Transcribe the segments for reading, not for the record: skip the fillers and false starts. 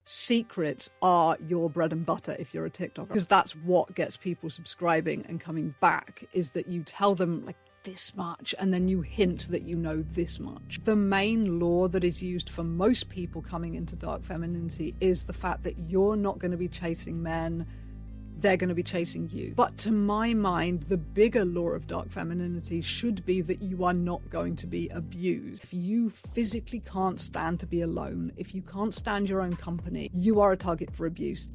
secrets are your bread and butter if you're a TikToker, because that's what gets people subscribing and coming back, is that you tell them like this much and then you hint that you know this much. The main law that is used for most people coming into dark femininity is the fact that you're not going to be chasing men, they're going to be chasing you. But to my mind, the bigger law of dark femininity should be that you are not going to be abused. If you physically can't stand to be alone, if you can't stand your own company, you are a target for abuse.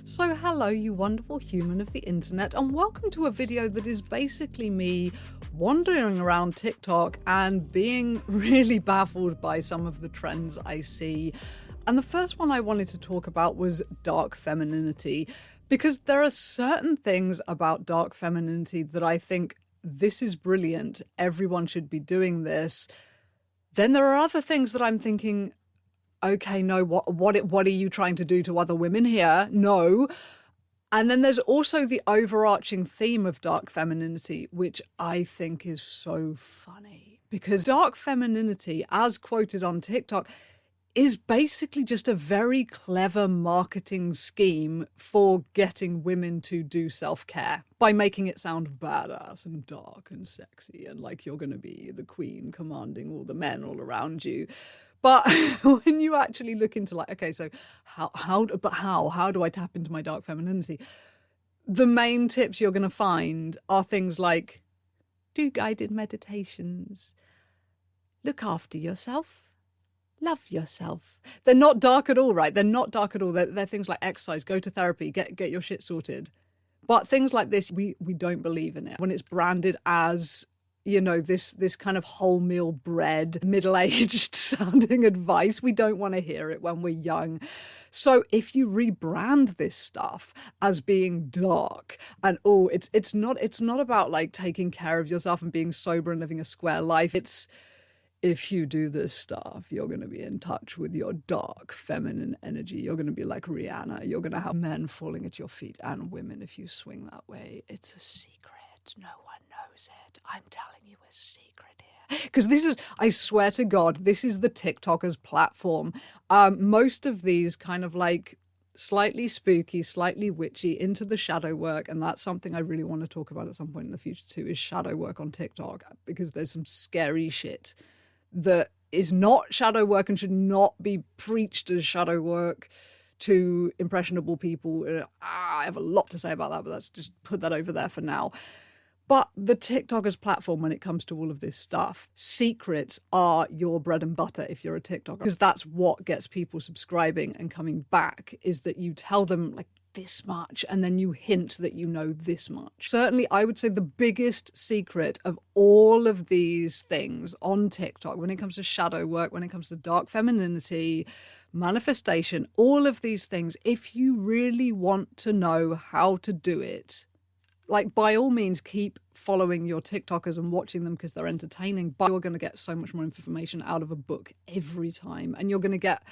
So hello, you wonderful human of the internet, and welcome to a video that is basically me wandering around TikTok and being really baffled by some of the trends I see. And the first one I wanted to talk about was dark femininity, because there are certain things about dark femininity that I think this is brilliant, everyone should be doing this. Then there are other things that I'm thinking, okay, no, what are you trying to do to other women here? No. And then there's also the overarching theme of dark femininity, which I think is so funny. Because dark femininity, as quoted on TikTok, is basically just a very clever marketing scheme for getting women to do self-care by making it sound badass and dark and sexy and like you're going to be the queen commanding all the men all around you. But when you actually look into like, okay, so how do I tap into my dark femininity? The main tips you're going to find are things like do guided meditations, look after yourself, love yourself. They're not dark at all, right? They're not dark at all. They're things like exercise, go to therapy, get your shit sorted. But things like this, we don't believe in it. When it's branded as, you know, this kind of wholemeal bread, middle-aged sounding advice, we don't want to hear it when we're young. So if you rebrand this stuff as being dark and it's not about like taking care of yourself and being sober and living a square life. It's if you do this stuff, you're going to be in touch with your dark feminine energy. You're going to be like Rihanna. You're going to have men falling at your feet and women if you swing that way. It's a secret. No one knows it. I'm telling you a secret here. Because this is, I swear to God, this is the TikTokers platform. Most of these kind of like slightly spooky, slightly witchy, into the shadow work. And that's something I really want to talk about at some point in the future too, is shadow work on TikTok. Because there's some scary shit that is not shadow work and should not be preached as shadow work to impressionable people. I have a lot to say about that, but let's just put that over there for now. But the TikTokers platform, when it comes to all of this stuff, secrets are your bread and butter if you're a TikToker. Because that's what gets people subscribing and coming back, is that you tell them like this much and then you hint that you know this much. Certainly, I would say the biggest secret of all of these things on TikTok, when it comes to shadow work, when it comes to dark femininity, manifestation, all of these things, if you really want to know how to do it, like, by all means, keep following your TikTokers and watching them because they're entertaining, but you're going to get so much more information out of a book every time. And you're going to get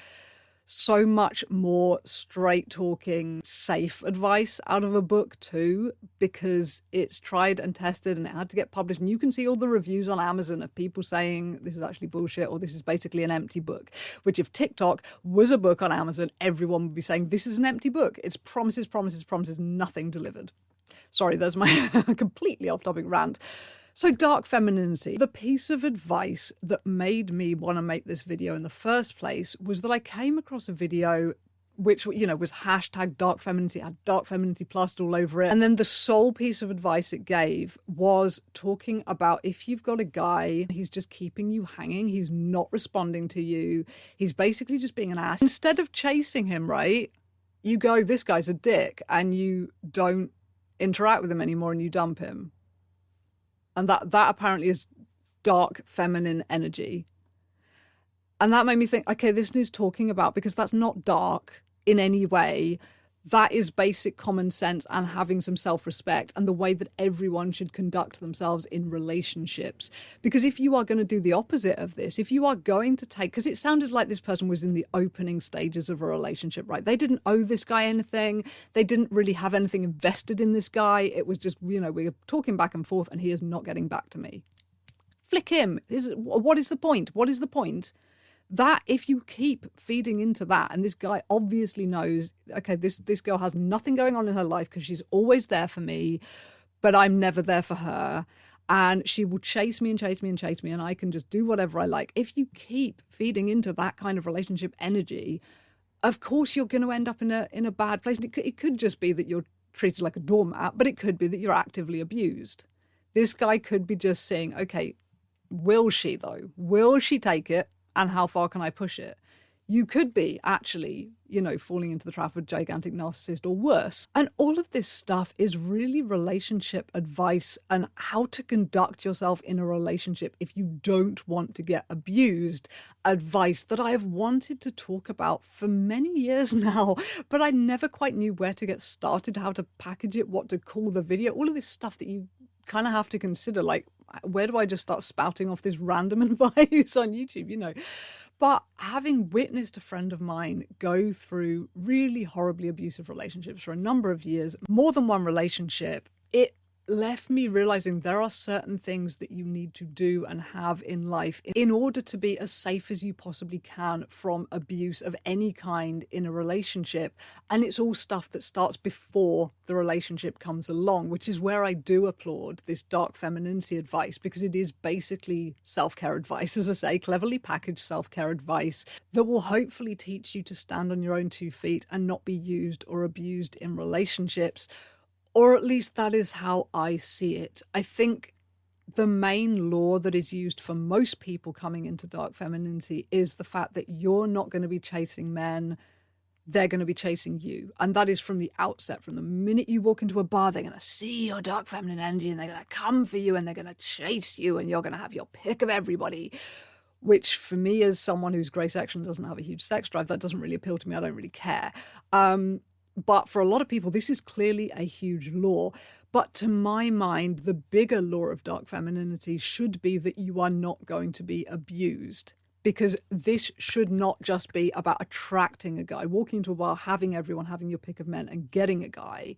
so much more straight-talking, safe advice out of a book too, because it's tried and tested and it had to get published. And you can see all the reviews on Amazon of people saying this is actually bullshit or this is basically an empty book, which if TikTok was a book on Amazon, everyone would be saying this is an empty book. It's promises, promises, promises, nothing delivered. Sorry, there's my completely off-topic rant. So dark femininity. The piece of advice that made me want to make this video in the first place was that I came across a video which, you know, was hashtag dark femininity, had dark femininity plastered all over it. And then the sole piece of advice it gave was talking about if you've got a guy, he's just keeping you hanging, he's not responding to you, he's basically just being an ass. Instead of chasing him, right, you go, this guy's a dick, and you don't interact with him anymore and you dump him. And that apparently is dark feminine energy. And that made me think, okay, this needs talking about, because that's not dark in any way. That is basic common sense and having some self-respect and the way that everyone should conduct themselves in relationships. Because if you are going to do the opposite of this, if you are going to take, because it sounded like this person was in the opening stages of a relationship, right? They didn't owe this guy anything. They didn't really have anything invested in this guy. It was just, you know, we were talking back and forth and he is not getting back to me. flick him. What is the point? What is the point? That if you keep feeding into that, and this guy obviously knows, okay, this girl has nothing going on in her life because she's always there for me, but I'm never there for her. And she will chase me and chase me and chase me, and I can just do whatever I like. If you keep feeding into that kind of relationship energy, of course you're going to end up in a bad place. And it could just be that you're treated like a doormat, but it could be that you're actively abused. This guy could be just saying, okay, will she though? Will she take it? And how far can I push it? You could be actually, falling into the trap of a gigantic narcissist or worse. And all of this stuff is really relationship advice and how to conduct yourself in a relationship if you don't want to get abused. Advice that I have wanted to talk about for many years now, but I never quite knew where to get started, how to package it, what to call the video, all of this stuff that you kind of have to consider, like, where do I just start spouting off this random advice on YouTube, But having witnessed a friend of mine go through really horribly abusive relationships for a number of years, more than one relationship, it left me realizing there are certain things that you need to do and have in life in order to be as safe as you possibly can from abuse of any kind in a relationship. And it's all stuff that starts before the relationship comes along, which is where I do applaud this dark femininity advice, because it is basically self-care advice, as I say, cleverly packaged self-care advice that will hopefully teach you to stand on your own 2 feet and not be used or abused in relationships. Or at least that is how I see it. I think the main law that is used for most people coming into dark femininity is the fact that you're not going to be chasing men, they're going to be chasing you. And that is from the outset. From the minute you walk into a bar, they're going to see your dark feminine energy and they're going to come for you and they're going to chase you and you're going to have your pick of everybody. Which for me, as someone whose grey section doesn't have a huge sex drive, that doesn't really appeal to me. I don't really care. But for a lot of people, this is clearly a huge law. But to my mind, the bigger law of dark femininity should be that you are not going to be abused. Because this should not just be about attracting a guy, walking into a bar, having everyone, having your pick of men and getting a guy.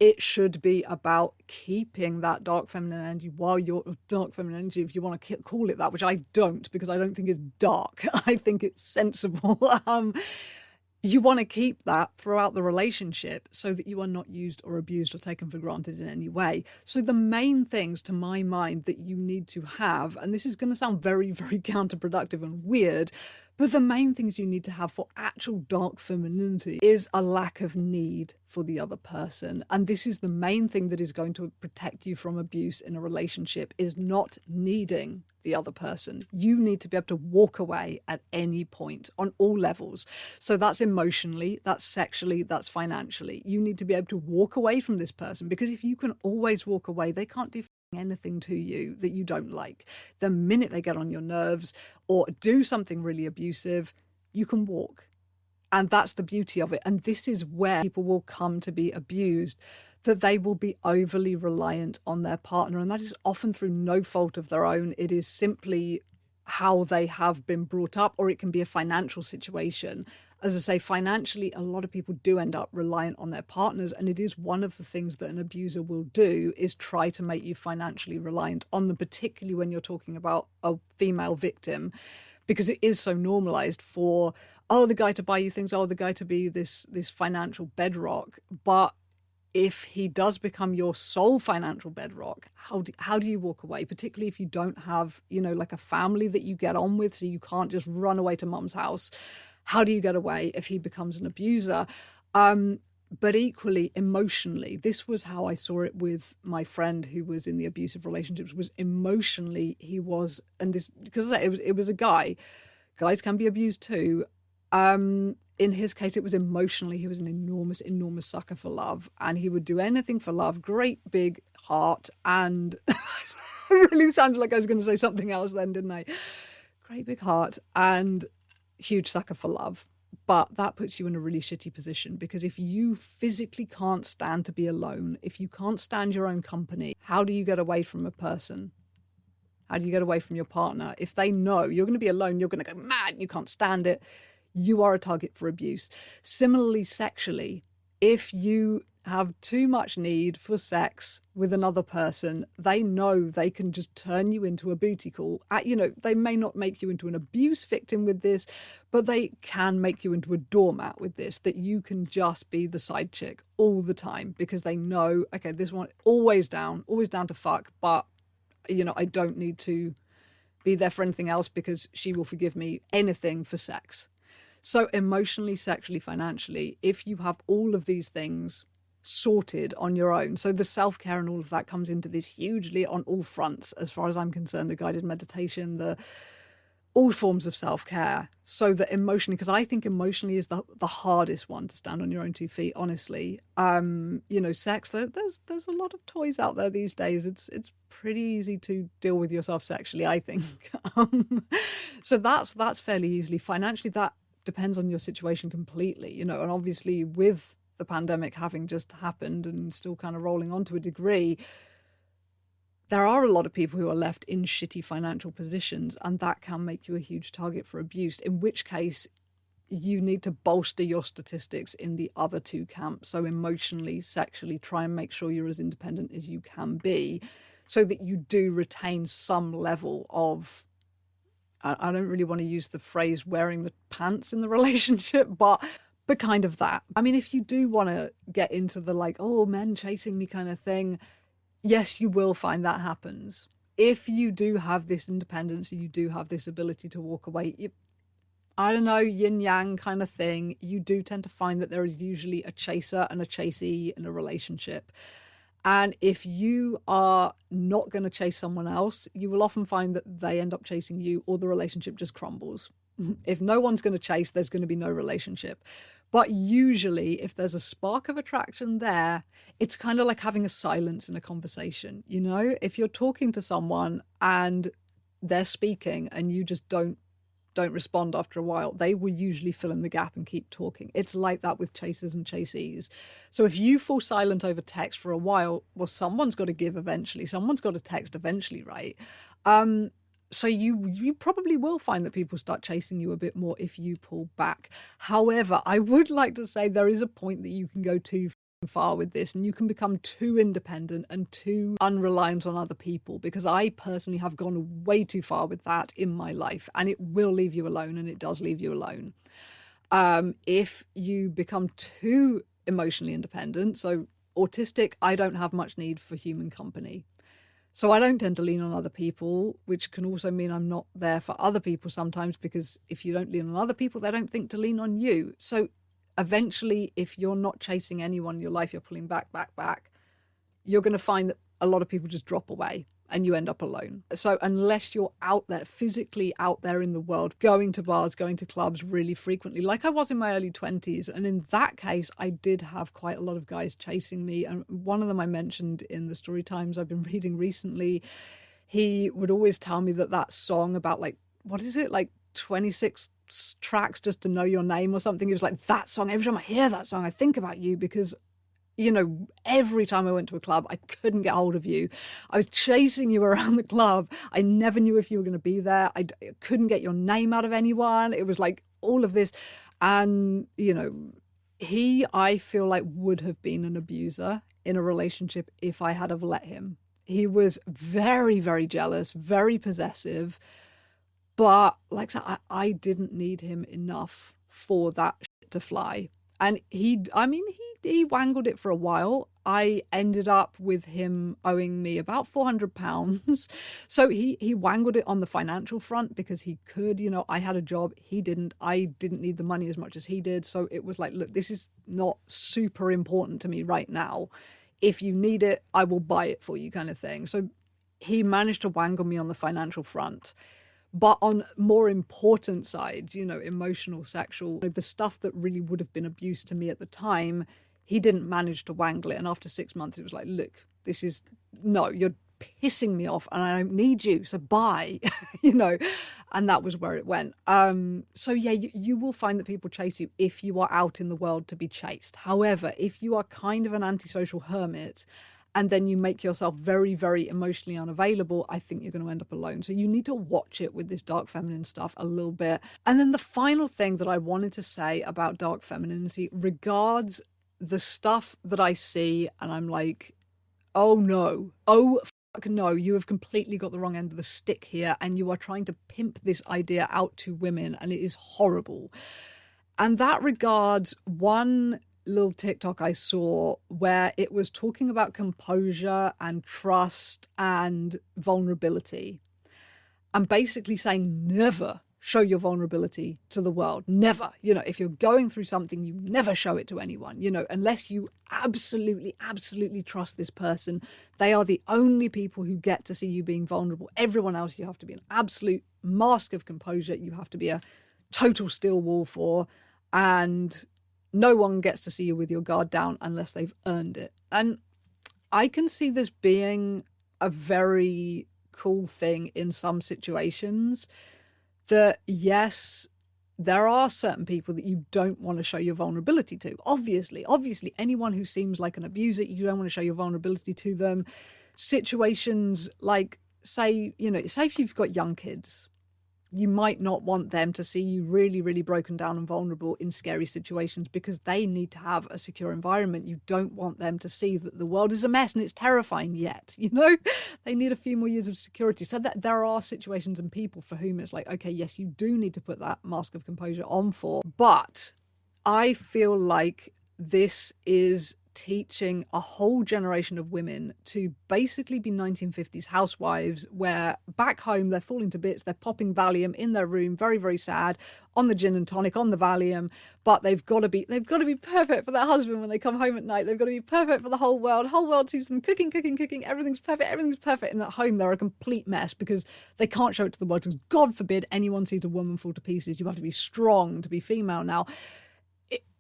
It should be about keeping that dark feminine energy while you're dark feminine energy, if you want to call it that, which I don't, because I don't think it's dark. I think it's sensible. You want to keep that throughout the relationship so that you are not used or abused or taken for granted in any way. So the main things, to my mind, that you need to have, and this is going to sound very, very counterproductive and weird, but the main things you need to have for actual dark femininity is a lack of need for the other person. And this is the main thing that is going to protect you from abuse in a relationship, is not needing the other person. You need to be able to walk away at any point on all levels. So that's emotionally, that's sexually, that's financially. You need to be able to walk away from this person, because if you can always walk away, they can't do anything to you that you don't like. The minute they get on your nerves or do something really abusive, you can walk. And that's the beauty of it. And this is where people will come to be abused, that they will be overly reliant on their partner. And that is often through no fault of their own. It is simply how they have been brought up, or it can be a financial situation. As I say, financially, a lot of people do end up reliant on their partners. And it is one of the things that an abuser will do, is try to make you financially reliant on them, particularly when you're talking about a female victim, because it is so normalized for, the guy to buy you things, the guy to be this financial bedrock. But if he does become your sole financial bedrock, how do you walk away? Particularly if you don't have, like a family that you get on with, so you can't just run away to mum's house. How do you get away if he becomes an abuser? But equally, emotionally, this was how I saw it with my friend who was in the abusive relationships, was emotionally he was, and this, because it was a guy. Guys can be abused too. In his case, it was emotionally. He was an enormous, enormous sucker for love, and he would do anything for love. Great big heart, and I really sounded like I was going to say something else then, didn't I? Great big heart and huge sucker for love. But that puts you in a really shitty position, because if you physically can't stand to be alone, if you can't stand your own company, how do you get away from a person? How do you get away from your partner? If they know you're going to be alone, you're going to go mad, you can't stand it. You are a target for abuse. Similarly, sexually, if you have too much need for sex with another person, they know they can just turn you into a booty call. They may not make you into an abuse victim with this, but they can make you into a doormat with this, that you can just be the side chick all the time because they know, okay, this one always down to fuck, but, I don't need to be there for anything else because she will forgive me anything for sex. So emotionally, sexually, financially, if you have all of these things sorted on your own. So the self-care and all of that comes into this hugely on all fronts, as far as I'm concerned, the guided meditation, all forms of self-care, so that emotionally, because I think emotionally is the hardest one to stand on your own 2 feet, honestly. Sex, there's a lot of toys out there these days. It's pretty easy to deal with yourself sexually, I think. So that's fairly easily. Financially, that depends on your situation completely, and obviously with the pandemic having just happened and still kind of rolling on to a degree, there are a lot of people who are left in shitty financial positions, and that can make you a huge target for abuse, in which case you need to bolster your statistics in the other 2 camps. So emotionally, sexually, try and make sure you're as independent as you can be so that you do retain some level of, I don't really want to use the phrase wearing the pants in the relationship, but kind of that. I mean, if you do want to get into the men chasing me kind of thing, yes, you will find that happens. If you do have this independence, you do have this ability to walk away, yin yang kind of thing, you do tend to find that there is usually a chaser and a chasee in a relationship. And if you are not going to chase someone else, you will often find that they end up chasing you, or the relationship just crumbles. If no one's going to chase, there's going to be no relationship. But usually, if there's a spark of attraction there, it's kind of like having a silence in a conversation. If you're talking to someone and they're speaking and you just don't respond after a while, they will usually fill in the gap and keep talking. It's like that with chasers and chasees. So if you fall silent over text for a while, well, someone's got to give eventually. Someone's got to text eventually, right? So you probably will find that people start chasing you a bit more if you pull back. However, I would like to say there is a point that you can go too far with this, and you can become too independent and too unreliant on other people, because I personally have gone way too far with that in my life, and it will leave you alone, and it does leave you alone. If you become too emotionally independent, so autistic, I don't have much need for human company. So I don't tend to lean on other people, which can also mean I'm not there for other people sometimes, because if you don't lean on other people, they don't think to lean on you. So eventually, if you're not chasing anyone in your life, you're pulling back, you're going to find that a lot of people just drop away and you end up alone. So unless you're out there, physically out there in the world, going to bars, going to clubs really frequently, like I was in my early 20s. And in that case, I did have quite a lot of guys chasing me. And one of them I mentioned in the story times I've been reading recently, he would always tell me that song about 26 tracks just to know your name or something. He was like, that song, every time I hear that song, I think about you, because every time I went to a club, I couldn't get hold of you. I was chasing you around the club. I never knew if you were going to be there. I couldn't get your name out of anyone. It was like all of this. And, he, I feel like, would have been an abuser in a relationship if I had have let him. He was very, very jealous, very possessive. But like I said, I didn't need him enough for that shit to fly. And he wangled it for a while. I ended up with him owing me about £400. So he wangled it on the financial front because he could. I had a job, he didn't. I didn't need the money as much as he did. So it was like, look, this is not super important to me right now. If you need it, I will buy it for you, kind of thing. So he managed to wangle me on the financial front. But on more important sides, emotional, sexual, the stuff that really would have been abuse to me at the time, he didn't manage to wangle it. And after 6 months, it was like, look, you're pissing me off and I don't need you. So bye, and that was where it went. So yeah, you will find that people chase you if you are out in the world to be chased. However, if you are kind of an antisocial hermit, and then you make yourself very, very emotionally unavailable, I think you're going to end up alone. So you need to watch it with this dark feminine stuff a little bit. And then the final thing that I wanted to say about dark femininity regards the stuff that I see and I'm like, oh no, oh fuck no, you have completely got the wrong end of the stick here and you are trying to pimp this idea out to women and it is horrible. And that regards one little TikTok I saw where it was talking about composure and trust and vulnerability and basically saying never show your vulnerability to the world. Never. You know, if you're going through something, you never show it to anyone, you know, unless you absolutely, absolutely trust this person. They are the only people who get to see you being vulnerable. Everyone else, you have to be an absolute mask of composure. You have to be a total still wall for, and no one gets to see you with your guard down unless they've earned it. And I can see this being a very cool thing in some situations. That yes, there are certain people that you don't want to show your vulnerability to. Obviously, anyone who seems like an abuser, you don't want to show your vulnerability to them. Situations like, say if you've got young kids, you might not want them to see you really, really broken down and vulnerable in scary situations because they need to have a secure environment. You don't want them to see that the world is a mess and it's terrifying yet, you know? They need a few more years of security. So that there are situations and people for whom it's like, okay, yes, you do need to put that mask of composure on for. But I feel like this is teaching a whole generation of women to basically be 1950s housewives where back home they're falling to bits, they're popping Valium in their room, very, very sad, on the gin and tonic, on the Valium, but they've got to be perfect for their husband when they come home at night. They've got to be perfect for the whole world sees them cooking, everything's perfect, and at home they're a complete mess because they can't show it to the world because God forbid anyone sees a woman fall to pieces. You have to be strong to be female now.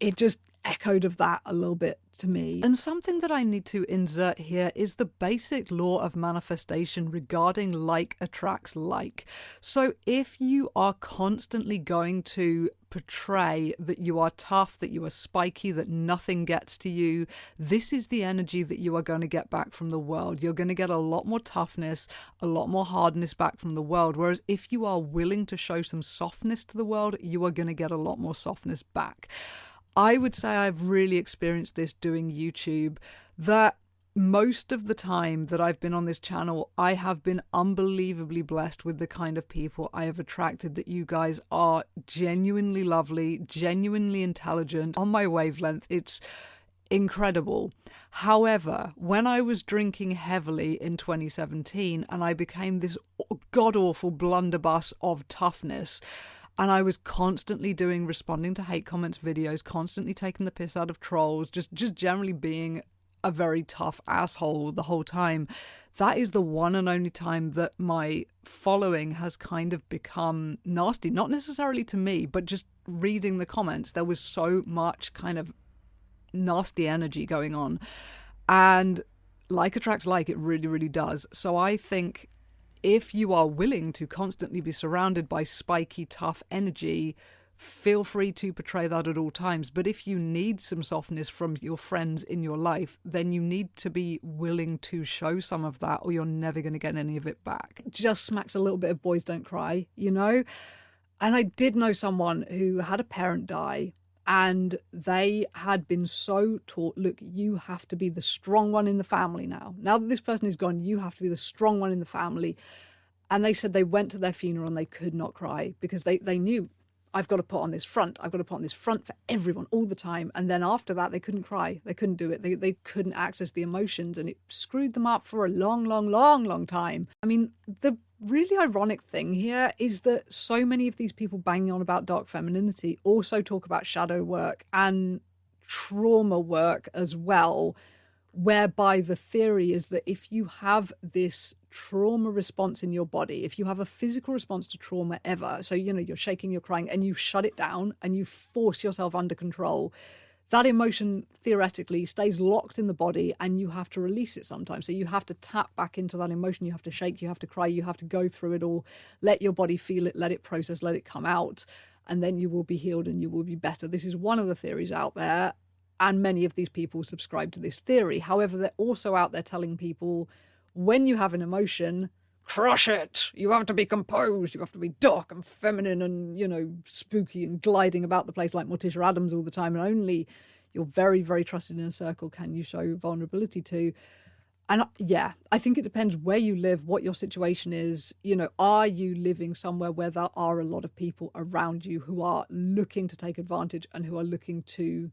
It just echoed of that a little bit to me. And something that I need to insert here is the basic law of manifestation regarding like attracts like. So if you are constantly going to portray that you are tough, that you are spiky, that nothing gets to you, this is the energy that you are going to get back from the world. You're going to get a lot more toughness, a lot more hardness back from the world. Whereas if you are willing to show some softness to the world, you are going to get a lot more softness back. I would say I've really experienced this doing YouTube, that most of the time that I've been on this channel, I have been unbelievably blessed with the kind of people I have attracted, that you guys are genuinely lovely, genuinely intelligent, on my wavelength. It's incredible. However, when I was drinking heavily in 2017 and I became this god-awful blunderbuss of toughness, and I was constantly responding to hate comments videos, constantly taking the piss out of trolls, just generally being a very tough asshole the whole time. That is the one and only time that my following has kind of become nasty. Not necessarily to me, but just reading the comments. There was so much kind of nasty energy going on. And like attracts like, it really, really does. So I think if you are willing to constantly be surrounded by spiky, tough energy, feel free to portray that at all times. But if you need some softness from your friends in your life, then you need to be willing to show some of that, or you're never going to get any of it back. It just smacks a little bit of boys don't cry, you know? And I did know someone who had a parent die, and they had been so taught, look, you have to be the strong one in the family now. Now that this person is gone, you have to be the strong one in the family. And they said they went to their funeral and they could not cry because they knew, I've got to put on this front. I've got to put on this front for everyone all the time. And then after that, they couldn't cry. They couldn't do it. They couldn't access the emotions, and it screwed them up for a long, long, long, long time. I mean, the really ironic thing here is that so many of these people banging on about dark femininity also talk about shadow work and trauma work as well, whereby the theory is that if you have this trauma response in your body, if you have a physical response to trauma ever, so, you know, you're shaking, you're crying, and you shut it down and you force yourself under control, that emotion theoretically stays locked in the body and you have to release it sometimes. So you have to tap back into that emotion. You have to shake, you have to cry, you have to go through it all, let your body feel it, let it process, let it come out, and then you will be healed and you will be better. This is one of the theories out there, and many of these people subscribe to this theory. However, they're also out there telling people, when you have an emotion, crush it. You have to be composed. You have to be dark and feminine and, you know, spooky and gliding about the place like Morticia Adams all the time. And only, you're very, very trusted in a circle can you show vulnerability to? And yeah, I think it depends where you live, what your situation is. You know, are you living somewhere where there are a lot of people around you who are looking to take advantage and who are looking to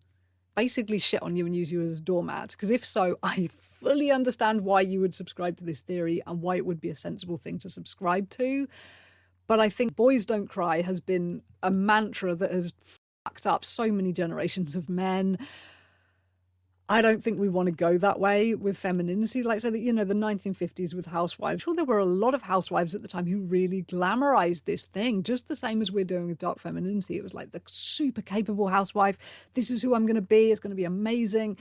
basically shit on you and use you as a doormat? Because if so, I fully understand why you would subscribe to this theory and why it would be a sensible thing to subscribe to. But I think boys don't cry has been a mantra that has fucked up so many generations of men. I don't think we want to go that way with femininity. Like, say that, you know, the 1950s with housewives, sure, there were a lot of housewives at the time who really glamorized this thing, just the same as we're doing with dark femininity. It was like the super capable housewife. This is who I'm going to be. It's going to be amazing.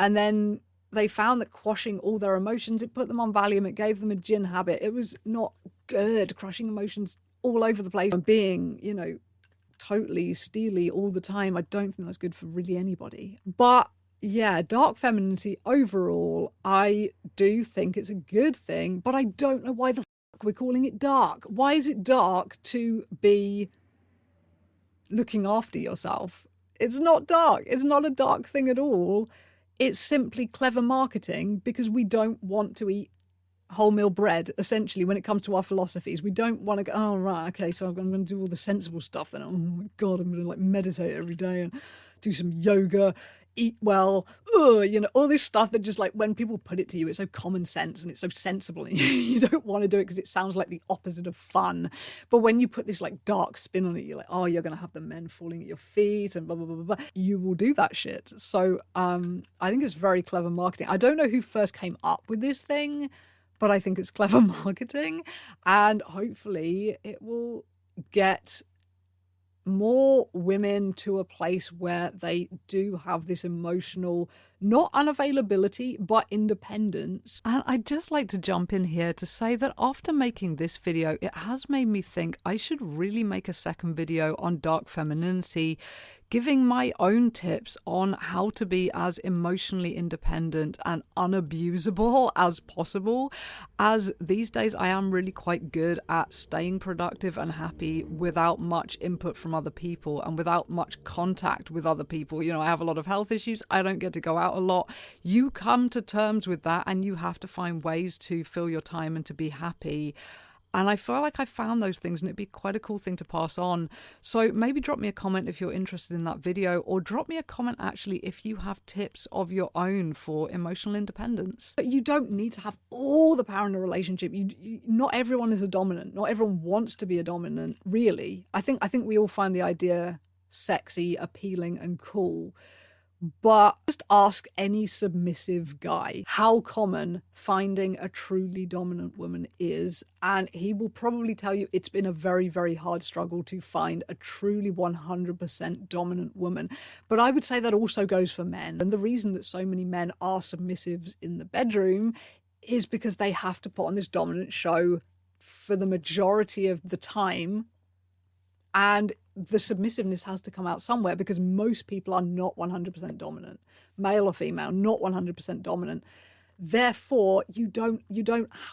And then they found that quashing all their emotions, it put them on Valium. It gave them a gin habit. It was not good, crushing emotions all over the place and being, you know, totally steely all the time. I don't think that's good for really anybody. But yeah, dark femininity overall, I do think it's a good thing, but I don't know why the fuck we're calling it dark. Why is it dark to be looking after yourself? It's not dark. It's not a dark thing at all. It's simply clever marketing because we don't want to eat wholemeal bread, essentially, when it comes to our philosophies. We don't want to go, oh, right, okay, so I'm going to do all the sensible stuff then. Oh my God, I'm going to like meditate every day and do some yoga, eat well, you know, all this stuff that just like when people put it to you, it's so common sense and it's so sensible and you don't want to do it because it sounds like the opposite of fun. But when you put this like dark spin on it, you're like, oh, you're going to have the men falling at your feet and blah, blah, blah, blah, blah. You will do that shit. So I think it's very clever marketing. I don't know who first came up with this thing, but I think it's clever marketing and hopefully it will get more women to a place where they do have this emotional, not unavailability, but independence. And I'd just like to jump in here to say that after making this video, it has made me think I should really make a second video on dark femininity, giving my own tips on how to be as emotionally independent and unabusable as possible, as these days I am really quite good at staying productive and happy without much input from other people and without much contact with other people. You know, I have a lot of health issues. I don't get to go out a lot. You come to terms with that and you have to find ways to fill your time and to be happy. And I feel like I found those things and it'd be quite a cool thing to pass on. So maybe drop me a comment if you're interested in that video, or drop me a comment actually if you have tips of your own for emotional independence. But you don't need to have all the power in a relationship. Not everyone is a dominant. Not everyone wants to be a dominant, really. I think we all find the idea sexy, appealing and cool. But just ask any submissive guy how common finding a truly dominant woman is, and he will probably tell you it's been a very, very hard struggle to find a truly 100% dominant woman. But I would say that also goes for men. And the reason that so many men are submissives in the bedroom is because they have to put on this dominant show for the majority of the time. And the submissiveness has to come out somewhere because most people are not 100% dominant, male or female, not 100% dominant. Therefore, you don't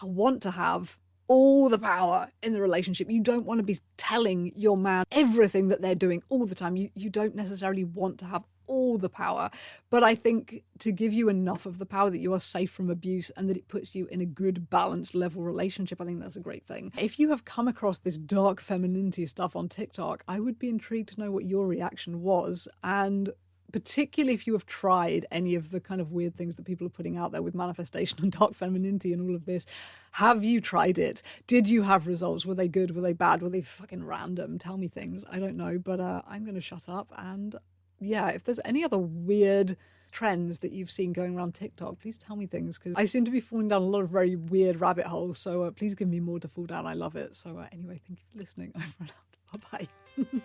want to have all the power in the relationship. You don't want to be telling your man everything that they're doing all the time. You don't necessarily want to have all the power. But I think to give you enough of the power that you are safe from abuse and that it puts you in a good, balanced level relationship, I think that's a great thing. If you have come across this dark femininity stuff on TikTok, I would be intrigued to know what your reaction was, and particularly if you have tried any of the kind of weird things that people are putting out there with manifestation and dark femininity and all of this. Have you tried it? Did you have results? Were they good? Were they bad? Were they fucking random? Tell me things. I don't know, but I'm going to shut up. And yeah, if there's any other weird trends that you've seen going around TikTok, please tell me things, because I seem to be falling down a lot of very weird rabbit holes. So please give me more to fall down. I love it. So anyway, thank you for listening. I've run out. Bye-bye.